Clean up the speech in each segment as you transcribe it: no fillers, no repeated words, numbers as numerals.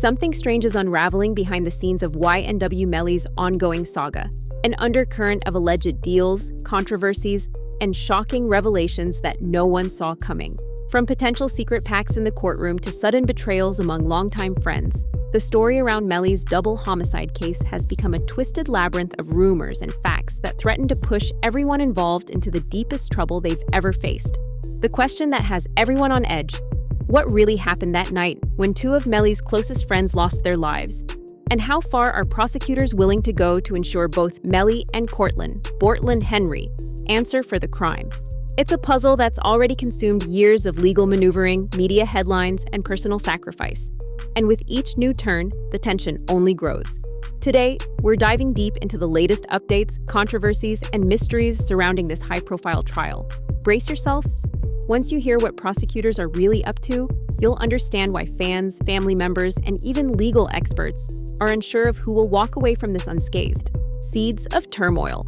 Something strange is unraveling behind the scenes of YNW Melly's ongoing saga, an undercurrent of alleged deals, controversies, and shocking revelations that no one saw coming. From potential secret pacts in the courtroom to sudden betrayals among longtime friends, the story around Melly's double homicide case has become a twisted labyrinth of rumors and facts that threaten to push everyone involved into the deepest trouble they've ever faced. The question that has everyone on edge: what really happened that night when two of Melly's closest friends lost their lives? And how far are prosecutors willing to go to ensure both Melly and Bortlen Henry answer for the crime? It's a puzzle that's already consumed years of legal maneuvering, media headlines, and personal sacrifice. And with each new turn, the tension only grows. Today, we're diving deep into the latest updates, controversies, and mysteries surrounding this high-profile trial. Brace yourself. Once you hear what prosecutors are really up to, you'll understand why fans, family members, and even legal experts are unsure of who will walk away from this unscathed. Seeds of turmoil.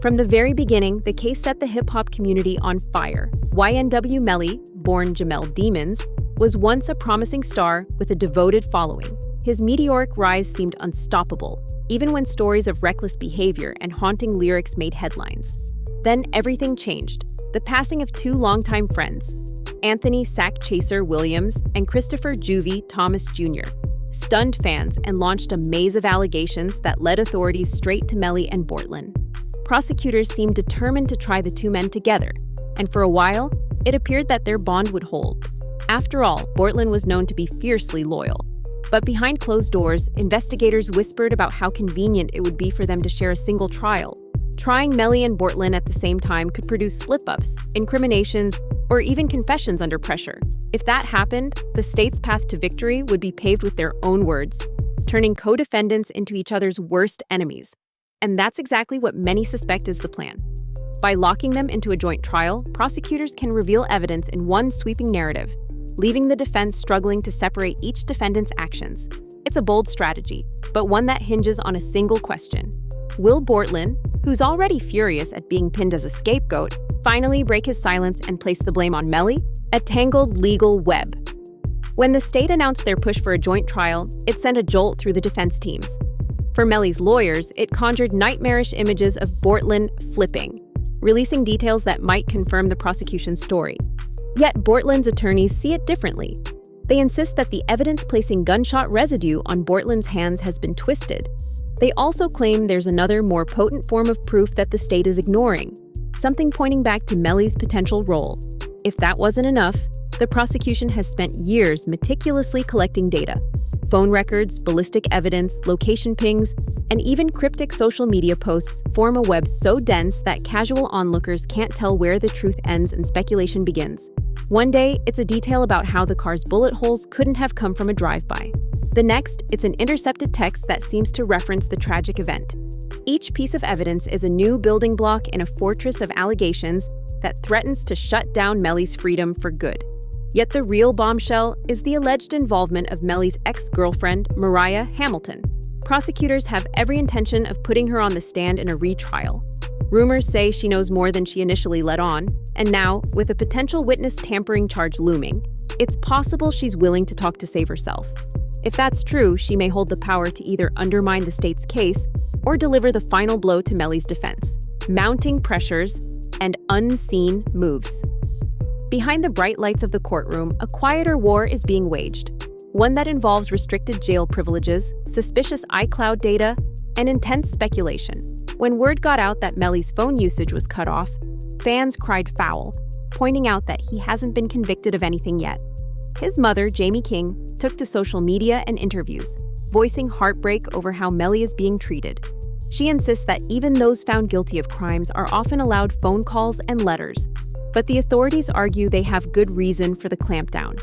From the very beginning, the case set the hip-hop community on fire. YNW Melly, born Jamel Demons, was once a promising star with a devoted following. His meteoric rise seemed unstoppable, even when stories of reckless behavior and haunting lyrics made headlines. Then everything changed. The passing of two longtime friends, Anthony Sakchaser Williams and Christopher Juvy Thomas Jr., stunned fans and launched a maze of allegations that led authorities straight to Melly and Bortlen. Prosecutors seemed determined to try the two men together, and for a while, it appeared that their bond would hold. After all, Bortlen was known to be fiercely loyal. But behind closed doors, investigators whispered about how convenient it would be for them to share a single trial. Trying Melly and Bortlen at the same time could produce slip-ups, incriminations, or even confessions under pressure. If that happened, the state's path to victory would be paved with their own words, turning co-defendants into each other's worst enemies. And that's exactly what many suspect is the plan. By locking them into a joint trial, prosecutors can reveal evidence in one sweeping narrative, leaving the defense struggling to separate each defendant's actions. It's a bold strategy, but one that hinges on a single question. Will Bortlen, who's already furious at being pinned as a scapegoat, finally break his silence and place the blame on Melly? A tangled legal web. When the state announced their push for a joint trial, it sent a jolt through the defense teams. For Melly's lawyers, it conjured nightmarish images of Bortlen flipping, releasing details that might confirm the prosecution's story. Yet Bortlen's attorneys see it differently. They insist that the evidence placing gunshot residue on Bortlen's hands has been twisted. They also claim there's another, more potent form of proof that the state is ignoring, something pointing back to Melly's potential role. If that wasn't enough, the prosecution has spent years meticulously collecting data. Phone records, ballistic evidence, location pings, and even cryptic social media posts form a web so dense that casual onlookers can't tell where the truth ends and speculation begins. One day, it's a detail about how the car's bullet holes couldn't have come from a drive-by. The next, it's an intercepted text that seems to reference the tragic event. Each piece of evidence is a new building block in a fortress of allegations that threatens to shut down Melly's freedom for good. Yet the real bombshell is the alleged involvement of Melly's ex-girlfriend, Mariah Hamilton. Prosecutors have every intention of putting her on the stand in a retrial. Rumors say she knows more than she initially let on, and now, with a potential witness tampering charge looming, it's possible she's willing to talk to save herself. If that's true, she may hold the power to either undermine the state's case or deliver the final blow to Melly's defense. Mounting pressures and unseen moves. Behind the bright lights of the courtroom, a quieter war is being waged, one that involves restricted jail privileges, suspicious iCloud data, and intense speculation. When word got out that Melly's phone usage was cut off, fans cried foul, pointing out that he hasn't been convicted of anything yet. His mother, Jamie King, took to social media and interviews, voicing heartbreak over how Melly is being treated. She insists that even those found guilty of crimes are often allowed phone calls and letters, but the authorities argue they have good reason for the clampdown.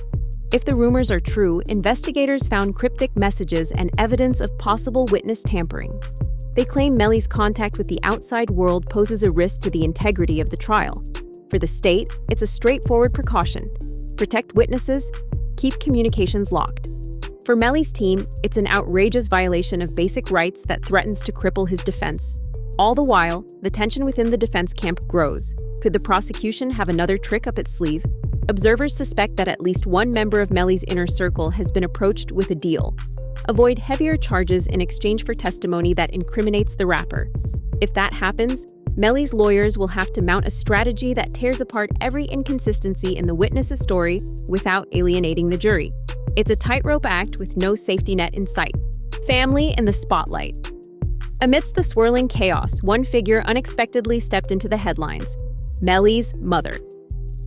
If the rumors are true, investigators found cryptic messages and evidence of possible witness tampering. They claim Melly's contact with the outside world poses a risk to the integrity of the trial. For the state, it's a straightforward precaution: protect witnesses, keep communications locked. For Melly's team, it's an outrageous violation of basic rights that threatens to cripple his defense. All the while, the tension within the defense camp grows. Could the prosecution have another trick up its sleeve? Observers suspect that at least one member of Melly's inner circle has been approached with a deal. Avoid heavier charges in exchange for testimony that incriminates the rapper. If that happens, Melly's lawyers will have to mount a strategy that tears apart every inconsistency in the witness's story without alienating the jury. It's a tightrope act with no safety net in sight. Family in the spotlight. Amidst the swirling chaos, one figure unexpectedly stepped into the headlines: Melly's mother.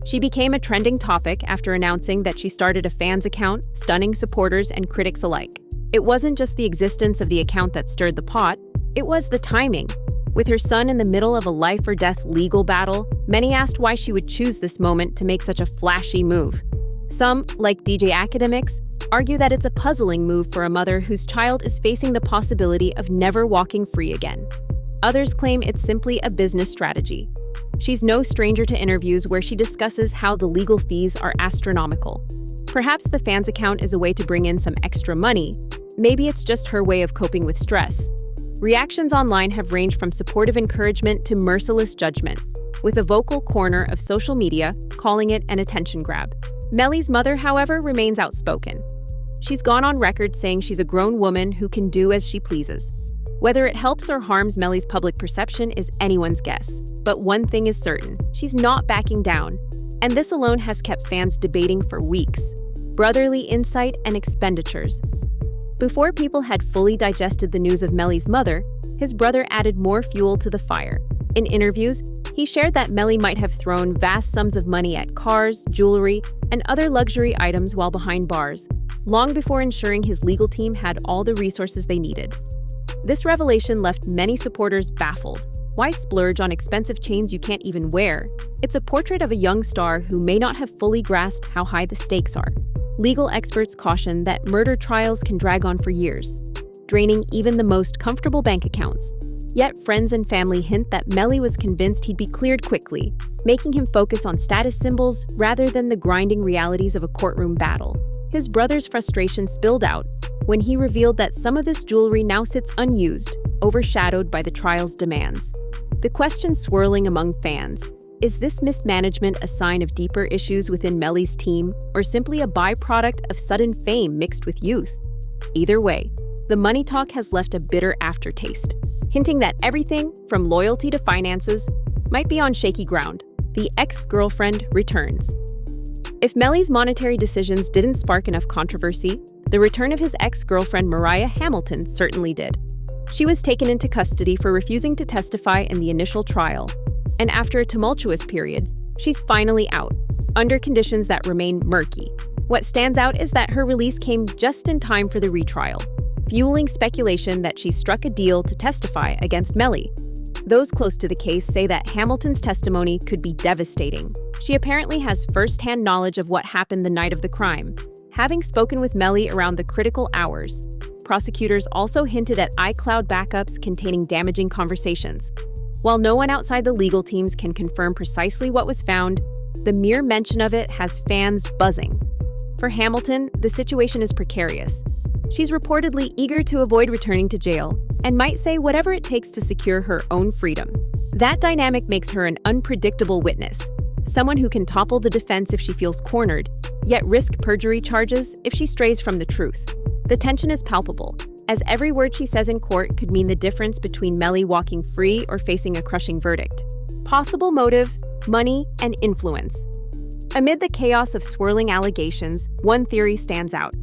She became a trending topic after announcing that she started a fans account, stunning supporters and critics alike. It wasn't just the existence of the account that stirred the pot, it was the timing. With her son in the middle of a life-or-death legal battle, many asked why she would choose this moment to make such a flashy move. Some, like DJ academics, argue that it's a puzzling move for a mother whose child is facing the possibility of never walking free again. Others claim it's simply a business strategy. She's no stranger to interviews where she discusses how the legal fees are astronomical. Perhaps the fans account is a way to bring in some extra money. Maybe it's just her way of coping with stress. Reactions online have ranged from supportive encouragement to merciless judgment, with a vocal corner of social media calling it an attention grab. Melly's mother, however, remains outspoken. She's gone on record saying she's a grown woman who can do as she pleases. Whether it helps or harms Melly's public perception is anyone's guess. But one thing is certain, she's not backing down. And this alone has kept fans debating for weeks. Brotherly insight and expenditures. Before people had fully digested the news of Melly's mother, his brother added more fuel to the fire. In interviews, he shared that Melly might have thrown vast sums of money at cars, jewelry, and other luxury items while behind bars, long before ensuring his legal team had all the resources they needed. This revelation left many supporters baffled. Why splurge on expensive chains you can't even wear? It's a portrait of a young star who may not have fully grasped how high the stakes are. Legal experts caution that murder trials can drag on for years, draining even the most comfortable bank accounts. Yet friends and family hint that Melly was convinced he'd be cleared quickly, making him focus on status symbols rather than the grinding realities of a courtroom battle. His brother's frustration spilled out when he revealed that some of this jewelry now sits unused, overshadowed by the trial's demands. The question swirling among fans: is this mismanagement a sign of deeper issues within Melly's team, or simply a byproduct of sudden fame mixed with youth? Either way, the money talk has left a bitter aftertaste, hinting that everything, from loyalty to finances, might be on shaky ground. The ex-girlfriend returns. If Melly's monetary decisions didn't spark enough controversy, the return of his ex-girlfriend Mariah Hamilton certainly did. She was taken into custody for refusing to testify in the initial trial, and after a tumultuous period, she's finally out, under conditions that remain murky. What stands out is that her release came just in time for the retrial, fueling speculation that she struck a deal to testify against Melly. Those close to the case say that Hamilton's testimony could be devastating. She apparently has first-hand knowledge of what happened the night of the crime, having spoken with Melly around the critical hours. Prosecutors also hinted at iCloud backups containing damaging conversations. While no one outside the legal teams can confirm precisely what was found, the mere mention of it has fans buzzing. For Hamilton, the situation is precarious. She's reportedly eager to avoid returning to jail and might say whatever it takes to secure her own freedom. That dynamic makes her an unpredictable witness, someone who can topple the defense if she feels cornered, yet risk perjury charges if she strays from the truth. The tension is palpable, as every word she says in court could mean the difference between Melly walking free or facing a crushing verdict. Possible motive, money, and influence. Amid the chaos of swirling allegations, one theory stands out.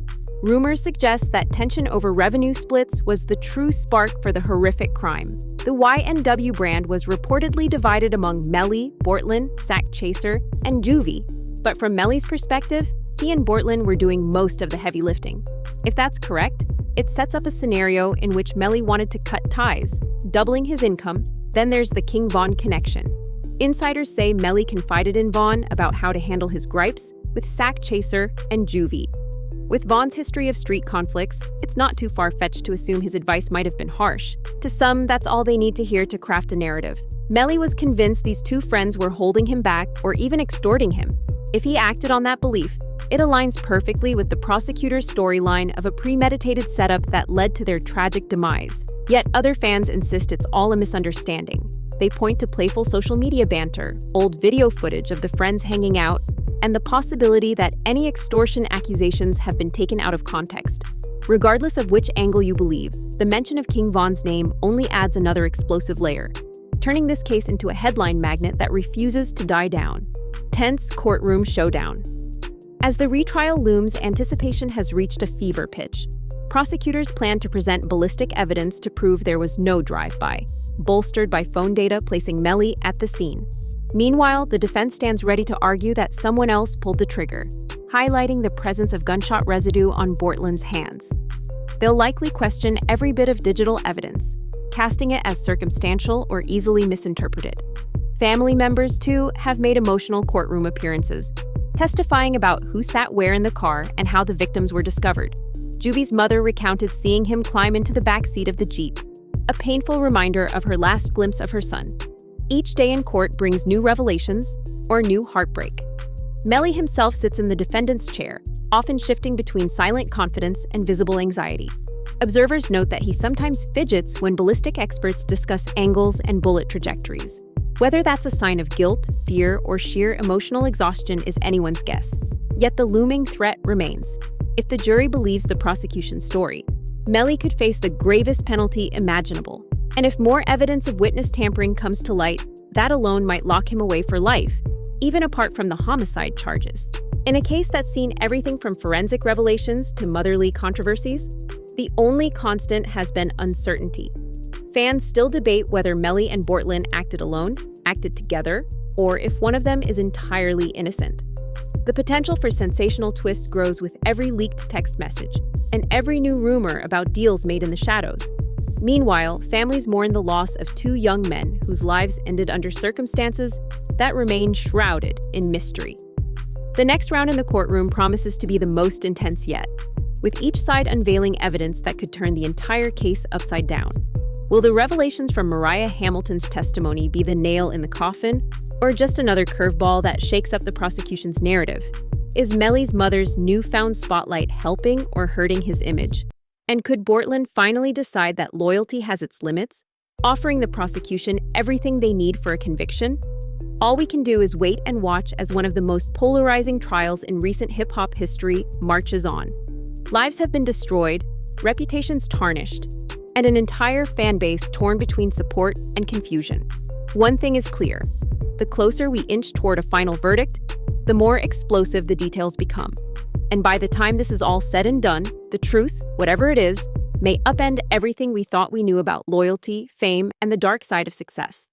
Rumors suggest that tension over revenue splits was the true spark for the horrific crime. The YNW brand was reportedly divided among Melly, Bortlen, Sakchaser, and Juvy. But from Melly's perspective, he and Bortlen were doing most of the heavy lifting. If that's correct, it sets up a scenario in which Melly wanted to cut ties, doubling his income. Then there's the King Von connection. Insiders say Melly confided in Von about how to handle his gripes with Sakchaser and Juvy. With Von's history of street conflicts, it's not too far-fetched to assume his advice might have been harsh. To some, that's all they need to hear to craft a narrative. Melly was convinced these two friends were holding him back or even extorting him. If he acted on that belief, it aligns perfectly with the prosecutor's storyline of a premeditated setup that led to their tragic demise. Yet other fans insist it's all a misunderstanding. They point to playful social media banter, old video footage of the friends hanging out, and the possibility that any extortion accusations have been taken out of context. Regardless of which angle you believe, the mention of King Von's name only adds another explosive layer, turning this case into a headline magnet that refuses to die down. Tense courtroom showdown. As the retrial looms, anticipation has reached a fever pitch. Prosecutors plan to present ballistic evidence to prove there was no drive-by, bolstered by phone data placing Melly at the scene. Meanwhile, the defense stands ready to argue that someone else pulled the trigger, highlighting the presence of gunshot residue on Bortlen's hands. They'll likely question every bit of digital evidence, casting it as circumstantial or easily misinterpreted. Family members, too, have made emotional courtroom appearances, testifying about who sat where in the car and how the victims were discovered. Juvy's mother recounted seeing him climb into the back seat of the Jeep, a painful reminder of her last glimpse of her son. Each day in court brings new revelations or new heartbreak. Melly himself sits in the defendant's chair, often shifting between silent confidence and visible anxiety. Observers note that he sometimes fidgets when ballistic experts discuss angles and bullet trajectories. Whether that's a sign of guilt, fear, or sheer emotional exhaustion is anyone's guess. Yet the looming threat remains. If the jury believes the prosecution's story, Melly could face the gravest penalty imaginable. And if more evidence of witness tampering comes to light, that alone might lock him away for life, even apart from the homicide charges. In a case that's seen everything from forensic revelations to motherly controversies, the only constant has been uncertainty. Fans still debate whether Melly and Bortlen acted alone, acted together, or if one of them is entirely innocent. The potential for sensational twists grows with every leaked text message and every new rumor about deals made in the shadows. Meanwhile, families mourn the loss of two young men whose lives ended under circumstances that remain shrouded in mystery. The next round in the courtroom promises to be the most intense yet, with each side unveiling evidence that could turn the entire case upside down. Will the revelations from Mariah Hamilton's testimony be the nail in the coffin, or just another curveball that shakes up the prosecution's narrative? Is Melly's mother's newfound spotlight helping or hurting his image? And could Bortlen finally decide that loyalty has its limits, offering the prosecution everything they need for a conviction? All we can do is wait and watch as one of the most polarizing trials in recent hip-hop history marches on. Lives have been destroyed, reputations tarnished, and an entire fan base torn between support and confusion. One thing is clear: the closer we inch toward a final verdict, the more explosive the details become. And by the time this is all said and done, the truth, whatever it is, may upend everything we thought we knew about loyalty, fame, and the dark side of success.